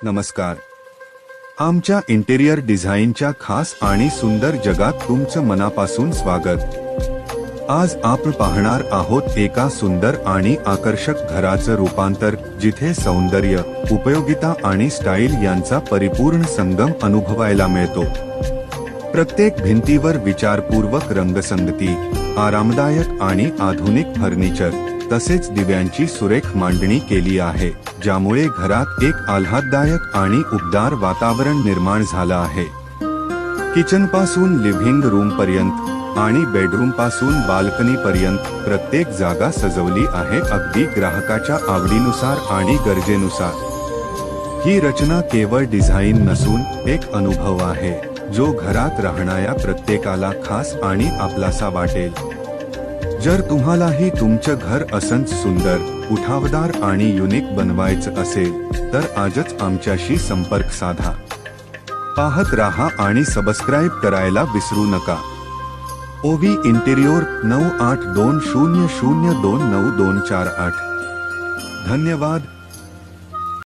नमस्कार. आमच्या इंटेरियर डिझाईनच्या खास आणि सुंदर जगात तुमचं मनापासून स्वागत. आज आपण पाहणार आहोत एका सुंदर आणि आकर्षक घराचं रूपांतर, जिथे सौंदर्य, उपयोगिता आणि स्टाईल यांचा परिपूर्ण संगम अनुभवायला मिळतो. प्रत्येक भिंतीवर विचारपूर्वक रंगसंगती, आरामदायक आणि आधुनिक फर्निचर, तसेच दिव्यांची सुरेख मांडणी केली आहे, ज्यामुळे घरात एक आल्हाददायक आणि उबदार वातावरण निर्माण झालं आहे. किचनपासून लिव्हिंग रूमपर्यंत आणि बेडरूमपासून बाल्कनीपर्यंत प्रत्येक जागा सजवली आहे अगदी ग्राहकाच्या आवडीनुसार आणि गरजेनुसार. ही रचना केवळ डिझाईन नसून एक अनुभव आहे, जो घरात राहणाऱ्या प्रत्येकाला खास आणि आपलासा वाटेल. जर तुम्हालाही तुमचं घर असंच सुंदर, उठावदार आणि युनिक बनवायचं असेल, तर आजच आमच्याशी संपर्क साधा. पाहत राहा आणि सबस्क्राईब करायला विसरू नका. ओवी इंटेरियर 9820029248. धन्यवाद.